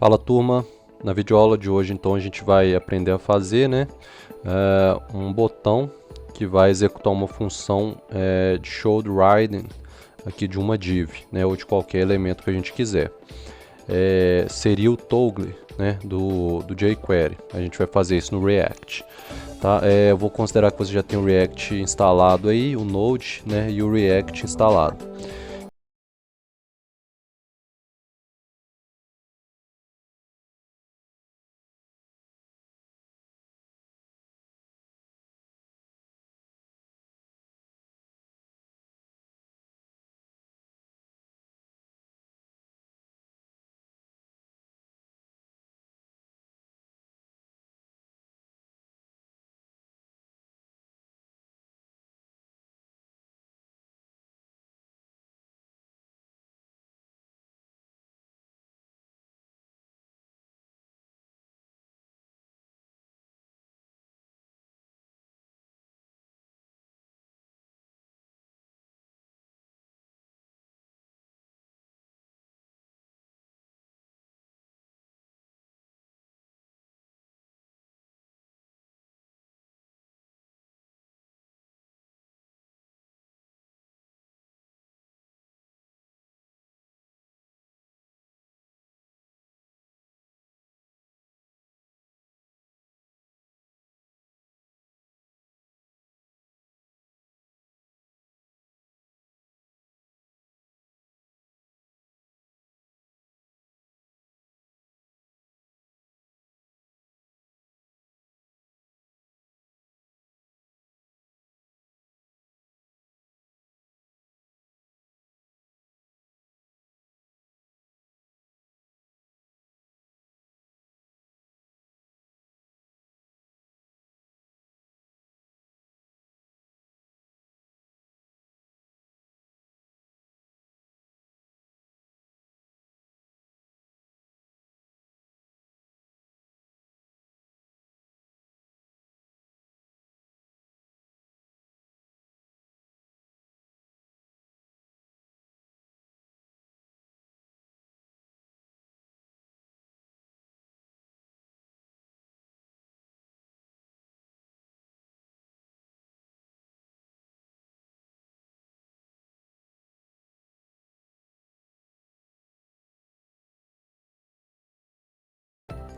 Fala turma, na videoaula de hoje então a gente vai aprender a fazer um botão que vai executar uma função de show riding aqui de uma div, ou de qualquer elemento que a gente quiser. Seria o toggle do jQuery. A gente vai fazer isso no React. Tá? Eu vou considerar que você já tem o React instalado aí, o Node e o React instalado.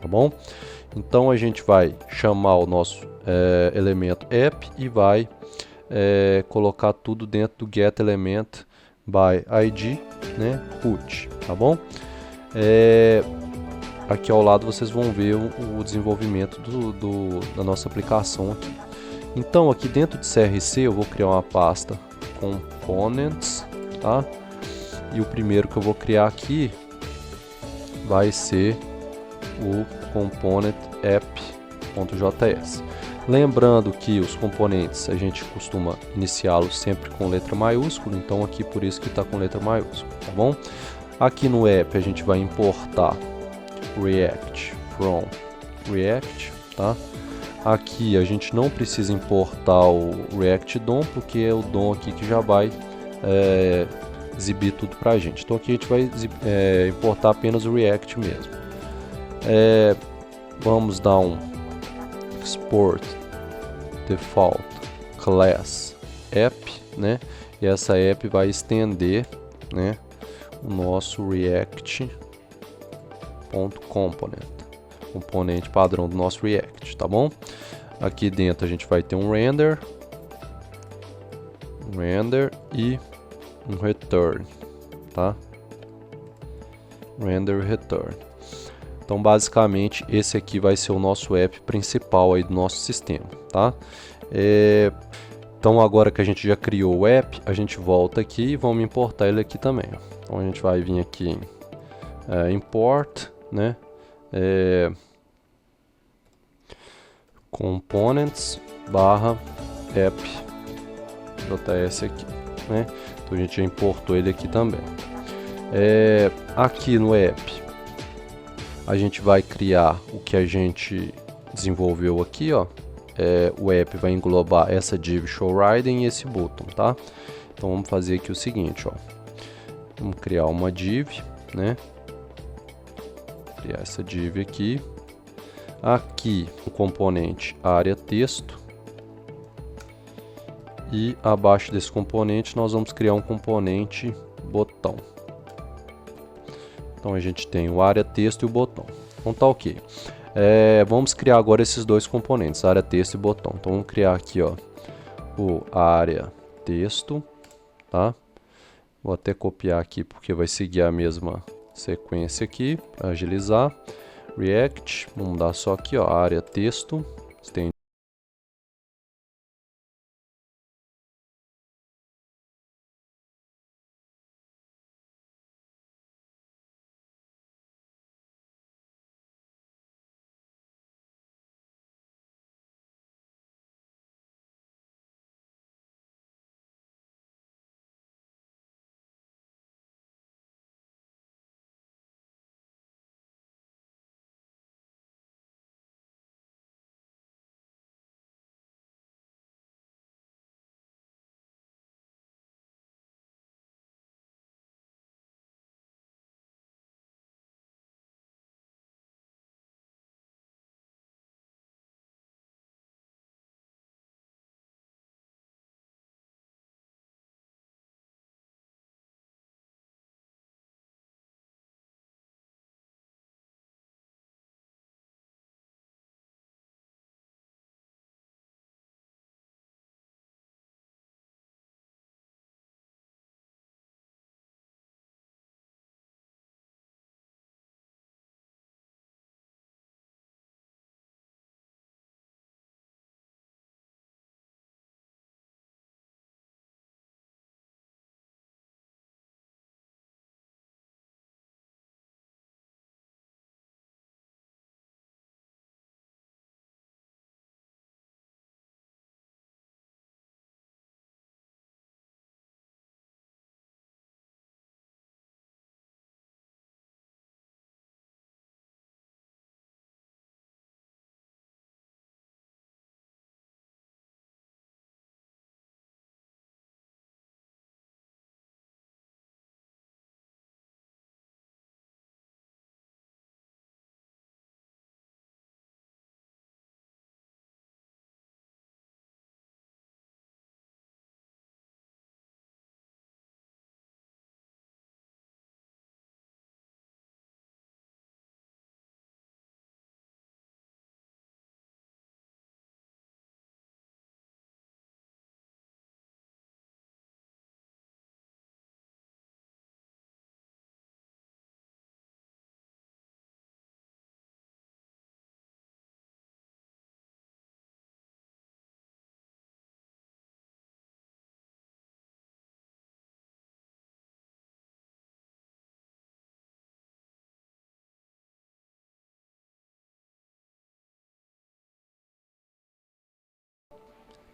Tá bom? Então a gente vai chamar o nosso elemento app e vai colocar tudo dentro do get_element by id, root, tá bom? Aqui ao lado vocês vão ver o desenvolvimento da nossa aplicação aqui. Então aqui dentro de CRC eu vou criar uma pasta components, tá? E o primeiro que eu vou criar aqui vai ser o component app.js. Lembrando que os componentes a gente costuma iniciá-los sempre com letra maiúscula, então aqui por isso que está com letra maiúscula, tá bom? Aqui no app a gente vai importar React from React, tá? Aqui a gente não precisa importar o React DOM, porque é o DOM aqui que já vai exibir tudo pra gente. Então aqui a gente vai importar apenas o React mesmo. Vamos dar um export default class app, e essa app vai estender, o nosso react.component, componente padrão do nosso React, tá bom? Aqui dentro a gente vai ter um render e um return, tá? Render e return. Então basicamente esse aqui vai ser o nosso app principal aí do nosso sistema, tá? Então agora que a gente já criou o app, a gente volta aqui e vamos importar ele aqui também. Então a gente vai vir aqui em import, components barra app.js aqui, Então a gente já importou ele aqui também. Aqui no app a gente vai criar o que a gente desenvolveu aqui, ó. O app vai englobar essa div showRiding e esse button, tá? Então vamos fazer aqui o seguinte, ó. Vamos criar uma div, criar essa div aqui. Aqui o componente área texto. E abaixo desse componente nós vamos criar um componente botão. Então a gente tem o área texto e o botão. Então tá ok. Vamos criar agora esses dois componentes, área texto e botão. Então vamos criar aqui, ó, o área texto, tá? Vou até copiar aqui porque vai seguir a mesma sequência aqui para agilizar. React, vamos dar só aqui, ó, área texto, estende.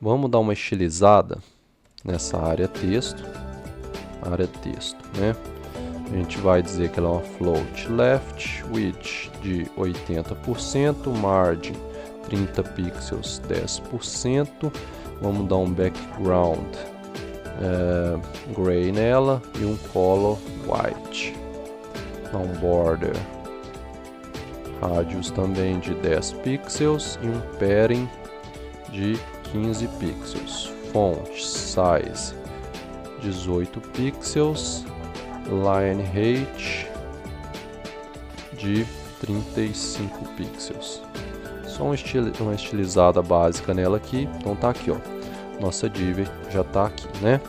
Vamos dar uma estilizada nessa área texto, né? A gente vai dizer que ela é uma float left, width de 80%, margin 30 pixels 10%. Vamos dar um background gray nela e um color white. Dá um border radius também de 10 pixels e um padding de 15 pixels. Font size 18 pixels. Line height de 35 pixels. Só uma estilizada básica nela aqui. Então tá aqui, ó. Nossa div já tá aqui, né?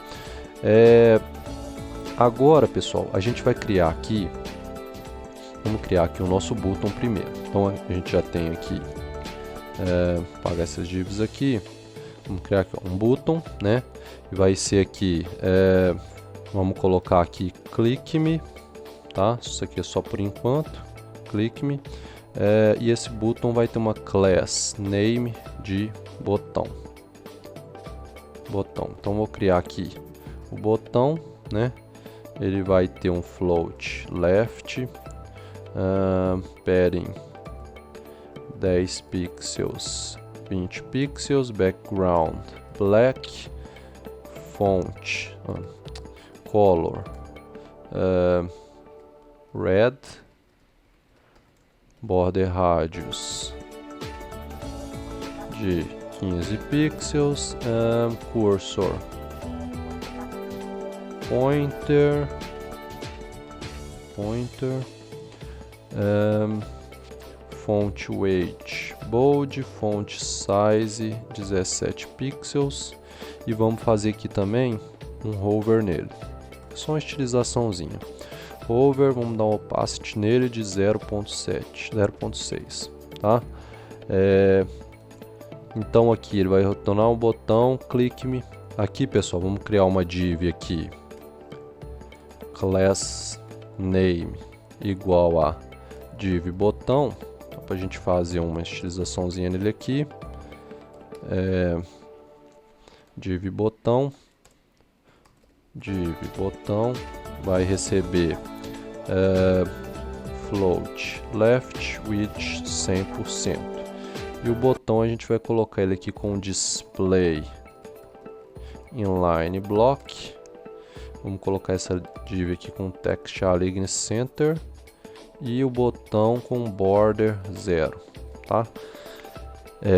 Agora, pessoal, a gente vai criar aqui. Vamos criar aqui o nosso button primeiro. Então a gente já tem aqui. Apagar essas divs aqui. Vamos criar aqui um button, né? E vai ser aqui. Vamos colocar aqui click me, tá? Isso aqui é só por enquanto. Click me. E esse button vai ter uma class name de botão. Então vou criar aqui o botão, né? Ele vai ter um float left, padding 10 pixels, 20 pixels, background black, font color red, border radius de 15 pixels, cursor pointer, font weight bold, font size 17 pixels, e vamos fazer aqui também um hover nele, só uma estilizaçãozinha. Hover, vamos dar um opacity nele de 0.7, 0.6, tá? Então aqui ele vai retornar um botão, clique-me. Aqui, pessoal, vamos criar uma div aqui, class name igual a div botão, para a gente fazer uma estilizaçãozinha nele aqui. Div botão vai receber float left width 100%, e o botão a gente vai colocar ele aqui com display inline block. Vamos colocar essa div aqui com text align center e o botão com border 0, tá?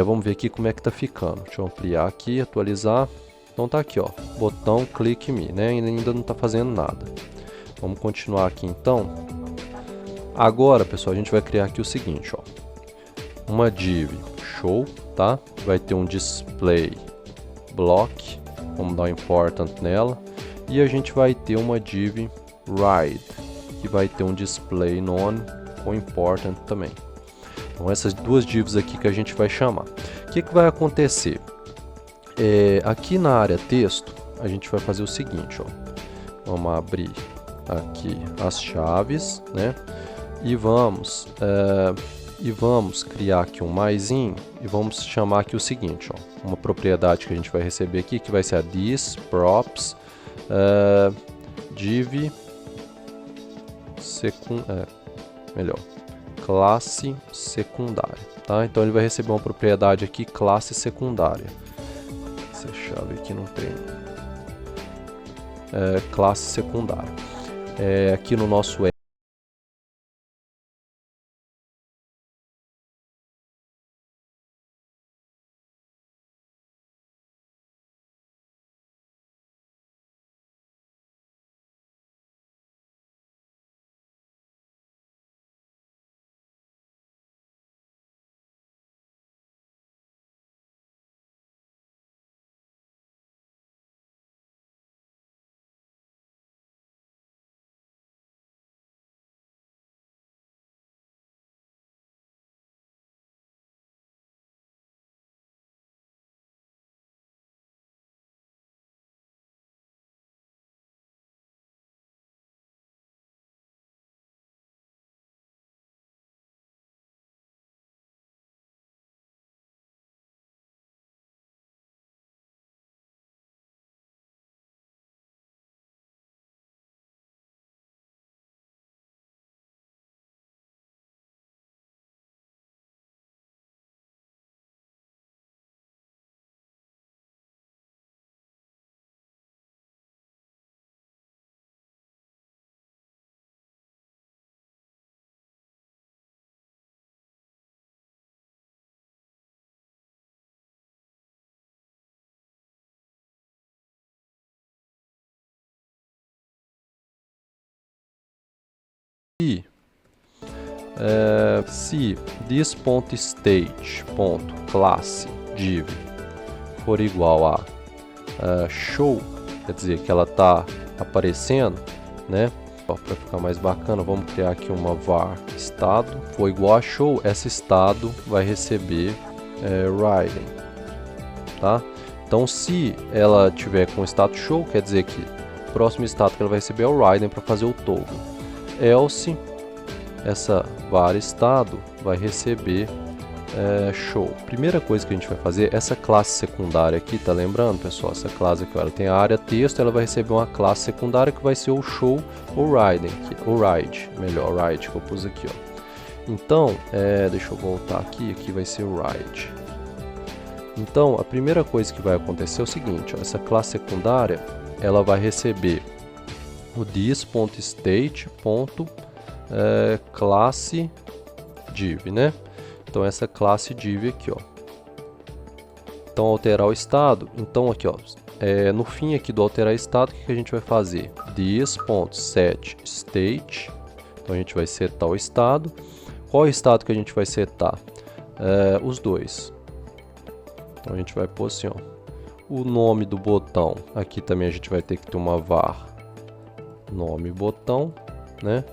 Vamos ver aqui como é que tá ficando. Deixa eu ampliar aqui, atualizar. Então tá aqui, ó, botão click me, né? Ainda não tá fazendo nada. Vamos continuar aqui então. Agora, pessoal, a gente vai criar aqui o seguinte, ó, uma div show, tá? Vai ter um display block, vamos dar um important nela, e a gente vai ter uma div ride, que vai ter um display none com important também. Então essas duas divs aqui que a gente vai chamar. O que vai acontecer? Aqui na área texto, a gente vai fazer o seguinte, ó. Vamos abrir aqui as chaves, né? E vamos criar aqui um maisinho e vamos chamar aqui o seguinte, ó, uma propriedade que a gente vai receber aqui, que vai ser a this props div classe secundária, tá? Então ele vai receber uma propriedade aqui, classe secundária. Essa chave aqui não tem. Classe secundária. Aqui no nosso se this.state.classe div for igual a show, quer dizer que ela está aparecendo, né? Para ficar mais bacana, vamos criar aqui uma var estado, for igual a show, esse estado vai receber riding, tá? Então se ela tiver com status show, quer dizer que o próximo estado que ela vai receber é o riding para fazer o toggle. Else, essa var estado vai receber show. Primeira coisa que a gente vai fazer, essa classe secundária aqui, tá lembrando, pessoal? Essa classe aqui, ela tem a área texto, ela vai receber uma classe secundária que vai ser o show ou riding, o ride, melhor, ride que eu pus aqui, ó. Então, deixa eu voltar aqui, aqui vai ser o ride. Então, a primeira coisa que vai acontecer é o seguinte, ó, essa classe secundária, ela vai receber o this.state.classe div, né? Então essa classe div aqui, ó. Então alterar o estado, então aqui, ó, no fim aqui do alterar estado, o que a gente vai fazer? This.setState, então a gente vai setar o estado. Qual é o estado que a gente vai setar? Os dois. Então a gente vai pôr assim, ó, o nome do botão. Aqui também a gente vai ter que ter uma var nome botão, né?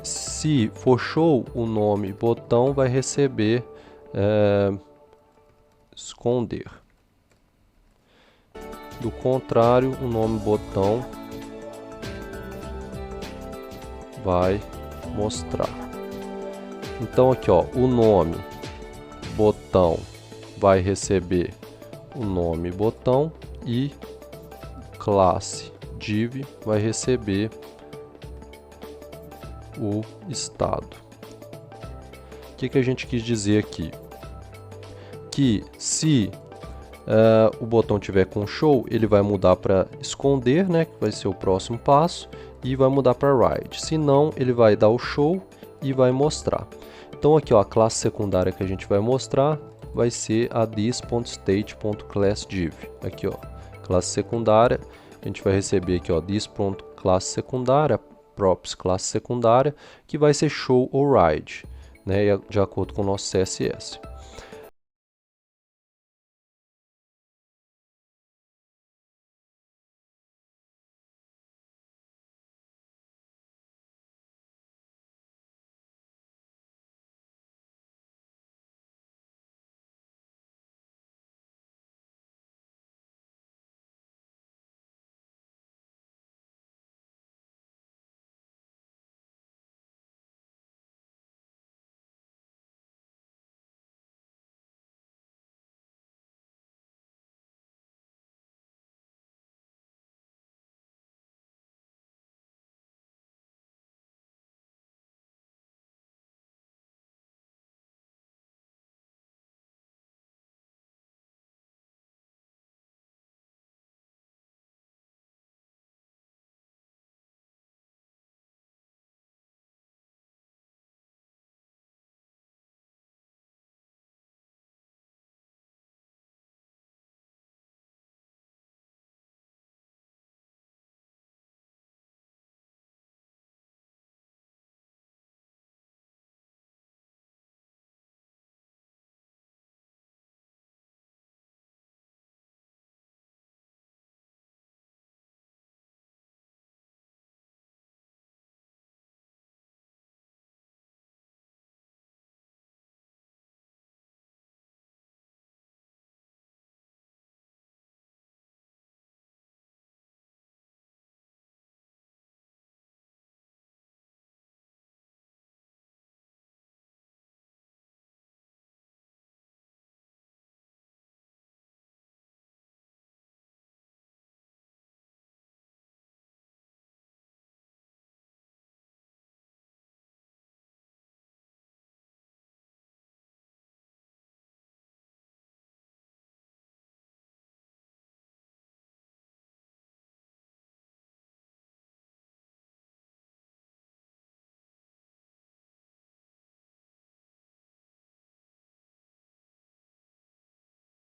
Se for show, o nome botão vai receber esconder. Do contrário, o nome botão vai mostrar. Então aqui, ó, o nome botão vai receber o nome botão e classe div vai receber o estado. O que a gente quis dizer aqui? Que se o botão tiver com show, ele vai mudar para esconder, né, que vai ser o próximo passo, e vai mudar para hide. Se não, ele vai dar o show e vai mostrar. Então aqui, ó, a classe secundária que a gente vai mostrar vai ser a this.state.classDiv. Aqui, ó, classe secundária, a gente vai receber aqui, ó, this.classe secundária, props classe secundária, que vai ser show ou hide, né, de acordo com o nosso CSS.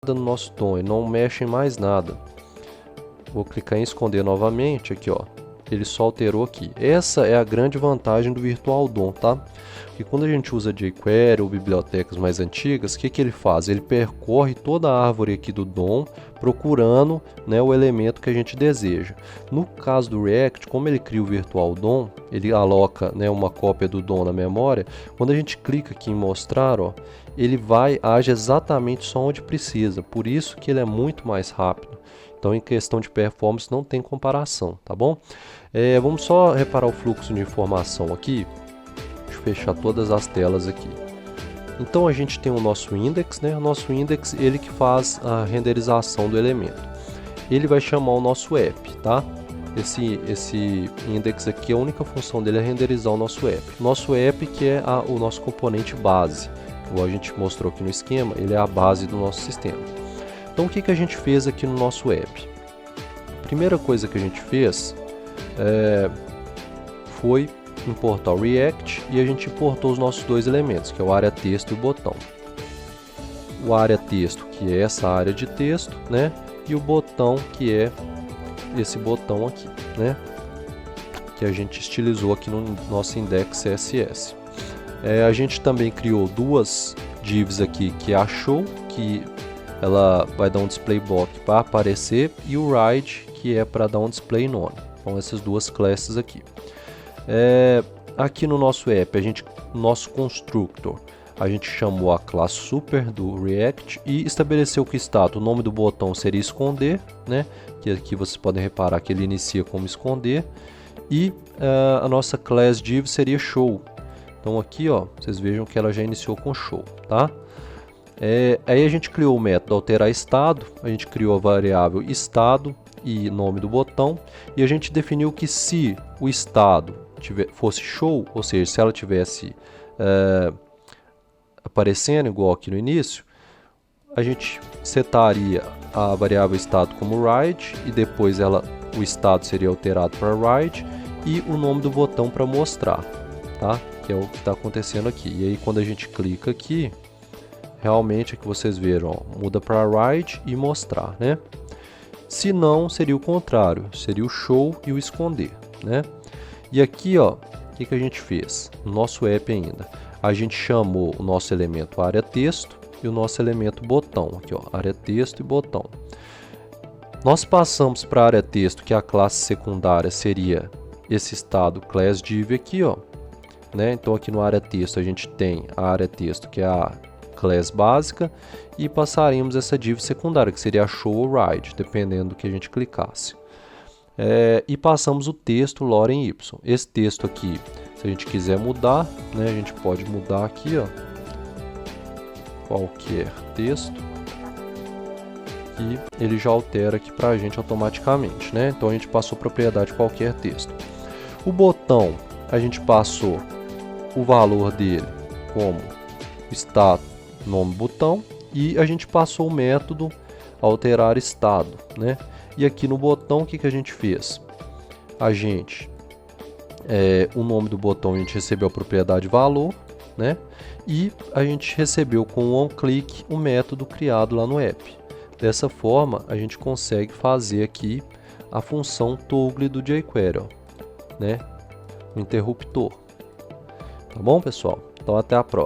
No nosso tom e não mexe em mais nada. Vou clicar em esconder novamente aqui, ó. Ele só alterou aqui. Essa é a grande vantagem do Virtual DOM, tá? Porque quando a gente usa jQuery ou bibliotecas mais antigas, o que ele faz? Ele percorre toda a árvore aqui do DOM, procurando, né, o elemento que a gente deseja. No caso do React, como ele cria o Virtual DOM, ele aloca, né, uma cópia do DOM na memória. Quando a gente clica aqui em mostrar, ó, ele age exatamente só onde precisa. Por isso que ele é muito mais rápido. Então, em questão de performance, não tem comparação, tá bom? Vamos só reparar o fluxo de informação aqui. Deixa eu fechar todas as telas aqui. Então, a gente tem o nosso index, né? O nosso index, ele que faz a renderização do elemento. Ele vai chamar o nosso app, tá? Esse index aqui, a única função dele é renderizar o nosso app. Nosso app que é o nosso componente base. Como a gente mostrou aqui no esquema, ele é a base do nosso sistema. Então, o que a gente fez aqui no nosso app? A primeira coisa que a gente fez foi importar o React e a gente importou os nossos dois elementos, que é o área texto e o botão. O área texto, que é essa área de texto, né? E o botão, que é esse botão aqui, né? Que a gente estilizou aqui no nosso index CSS. A gente também criou duas divs aqui, que é a show, que ela vai dar um display block para aparecer, e o ride, que é para dar um display none. Então essas duas classes aqui. Aqui no nosso app, nosso constructor, a gente chamou a classe super do React e estabeleceu que o nome do botão seria esconder, né? Que aqui vocês podem reparar que ele inicia como esconder, e a nossa class div seria show. Então aqui, ó, vocês vejam que ela já iniciou com show, tá? Aí a gente criou o método alterar estado, a gente criou a variável estado e nome do botão, e a gente definiu que se o estado fosse show, ou seja, se ela tivesse aparecendo igual aqui no início, a gente setaria a variável estado como ride, e depois o estado seria alterado para ride, e o nome do botão para mostrar, tá? Que é o que está acontecendo aqui. E aí quando a gente clica aqui, realmente é que vocês viram, ó, muda para ride e mostrar, né? Se não, seria o contrário, seria o show e o esconder, né? E aqui, ó, o que a gente fez? No nosso app ainda, a gente chamou o nosso elemento área texto e o nosso elemento botão, aqui, ó, área texto e botão. Nós passamos para a área texto, que a classe secundária seria esse estado class div aqui, ó, né? Então aqui no área texto a gente tem a área texto, que é a class básica, e passaremos essa div secundária, que seria a show ou ride, dependendo do que a gente clicasse. E passamos o texto lorem y. Esse texto aqui, se a gente quiser mudar, né, a gente pode mudar aqui, ó, qualquer texto, e ele já altera aqui para a gente automaticamente, né? Então a gente passou propriedade qualquer texto. O botão, a gente passou o valor dele como estado, nome, botão, e a gente passou o método alterar estado, né? E aqui no botão, o que a gente fez? O nome do botão a gente recebeu a propriedade valor, né? E a gente recebeu com o onClick o método criado lá no app. Dessa forma, a gente consegue fazer aqui a função toggle do jQuery, ó, né? O interruptor. Tá bom, pessoal? Então até a próxima.